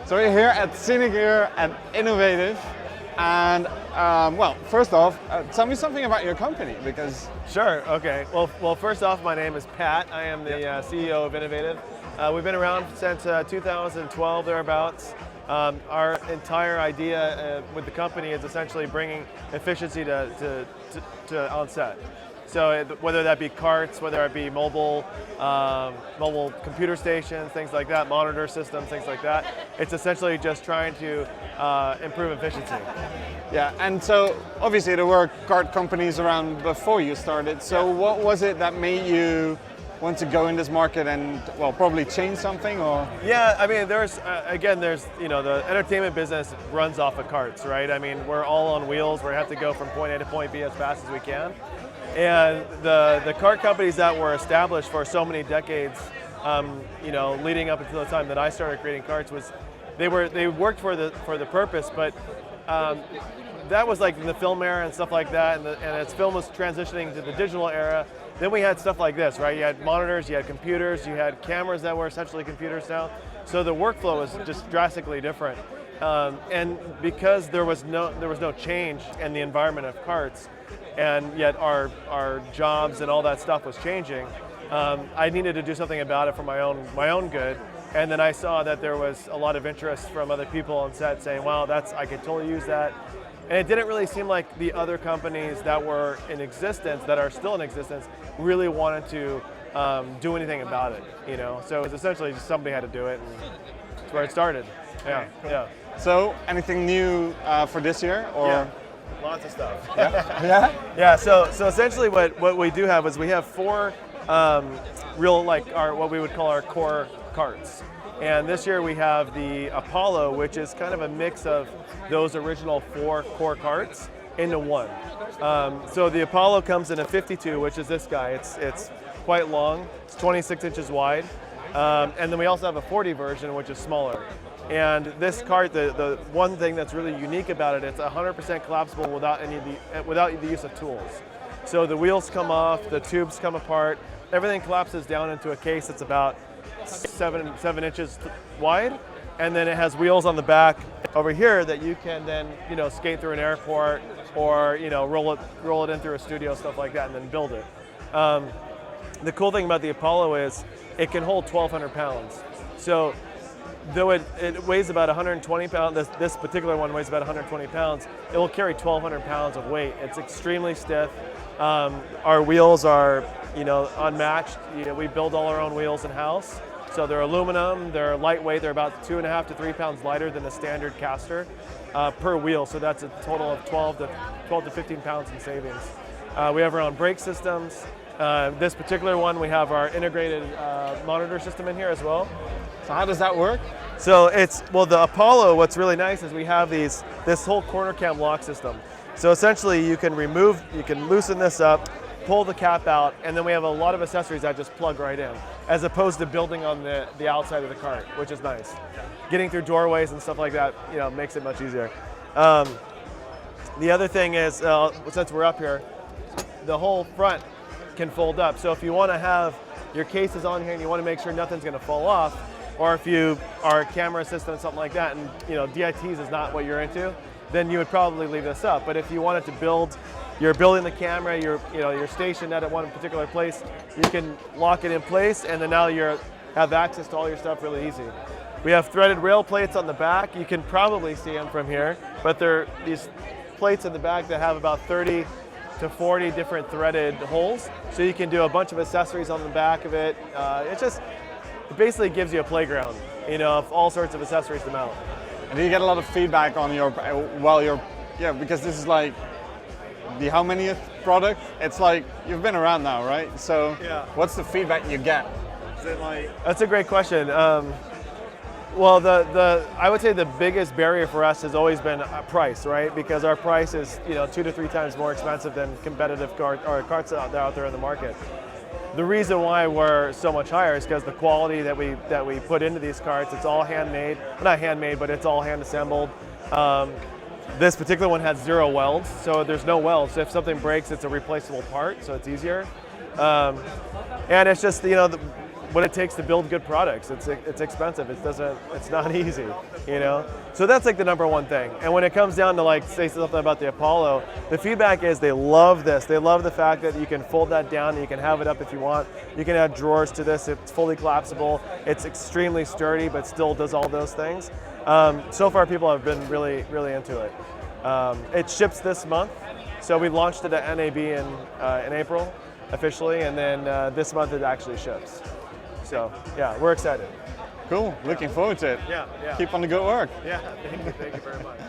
So we're here at Cinegear and Inovativ, and well, first off, tell me something about your company, because... Sure, okay. Well, first off, my name is Pat. I am the CEO of Inovativ. We've been around since 2012, thereabouts. Our entire idea with the company is essentially bringing efficiency to on set. So whether that be carts, whether it be mobile computer stations, things like that, monitor systems, things like that, it's essentially just trying to improve efficiency. Yeah, and so obviously there were cart companies around before you started. So what was it that made you want to go in this market and, well, probably change something, or? Yeah, I mean, there's the entertainment business runs off of carts, right? I mean, we're all on wheels. We have to go from point A to point B as fast as we can. And the cart companies that were established for so many decades, leading up until the time that I started creating carts, they worked for the purpose, but that was like in the film era and stuff like that, and as film was transitioning to the digital era, then we had stuff like this, right? You had monitors, you had computers, you had cameras that were essentially computers now. So the workflow was just drastically different. And because there was no change in the environment of carts, and yet our jobs and all that stuff was changing, I needed to do something about it for my own good. And then I saw that there was a lot of interest from other people on set saying, wow, I could totally use that. And it didn't really seem like the other companies that were in existence, that are still in existence, really wanted to do anything about it, So it was essentially just somebody had to do it, and that's where it started. Yeah, cool. Yeah. So anything new for this year, or? Yeah. Lots of stuff. Yeah. Yeah. So essentially, what we do have is we have four what we would call our core carts. And this year we have the Apollo, which is kind of a mix of those original four core carts into one. So the Apollo comes in a 52, which is this guy. It's quite long. It's 26 inches wide. And then we also have a 40 version, which is smaller. And this cart, the one thing that's really unique about it, it's 100% collapsible without the use of tools. So the wheels come off, the tubes come apart, everything collapses down into a case that's about 7 inches wide, and then it has wheels on the back over here that you can then skate through an airport, or roll it in through a studio, stuff like that, and then build it. The cool thing about the Apollo is it can hold 1,200 pounds. So though it weighs about 120 pounds, this particular one weighs about 120 pounds, it will carry 1,200 pounds of weight. It's extremely stiff. Our wheels are unmatched. We build all our own wheels in-house. So they're aluminum, they're lightweight, they're about 2.5 to 3 pounds lighter than a standard caster per wheel. So that's a total of 12 to 15 pounds in savings. We have our own brake systems. This particular one, we have our integrated monitor system in here as well. So how does that work? So the Apollo, what's really nice is we have this whole corner cam lock system. So essentially you can loosen this up, pull the cap out, and then we have a lot of accessories that just plug right in, as opposed to building on the outside of the cart, which is nice. Getting through doorways and stuff like that, makes it much easier. The other thing is, since we're up here, the whole front can fold up. So if you want to have your cases on here and you want to make sure nothing's going to fall off, or if you are a camera assistant or something like that, and DITs is not what you're into, then you would probably leave this up. But if you wanted to you're building the camera, you're stationed at one particular place, you can lock it in place, and then now you have access to all your stuff really easy. We have threaded rail plates on the back. You can probably see them from here, but they're these plates in the back that have about 30 to 40 different threaded holes, so you can do a bunch of accessories on the back of it. It basically gives you a playground, of all sorts of accessories to mount. And do you get a lot of feedback on because this is like the how many product? It's like you've been around now, right? So yeah. What's the feedback you get? Is it like? That's a great question. Well, I would say the biggest barrier for us has always been price, right? Because our price is 2 to 3 times more expensive than competitive carts out there in the market. The reason why we're so much higher is because the quality that we put into these carts, it's all handmade. Well, not handmade, but it's all hand assembled. This particular one has 0 welds, so there's no welds. So if something breaks, it's a replaceable part, so it's easier. And it's just, what it takes to build good products. It's expensive. It's not easy, you know. So that's like the number one thing. And when it comes down to like say something about the Apollo, the feedback is they love this. They love the fact that you can fold that down and you can have it up if you want. You can add drawers to this. It's fully collapsible. It's extremely sturdy, but still does all those things. So far, people have been really, really into it. It ships this month, so we launched it at NAB in April officially, and then this month it actually ships. So yeah, we're excited. Cool. Looking forward to it. Yeah. Keep on the good work. Yeah. Thank you very much.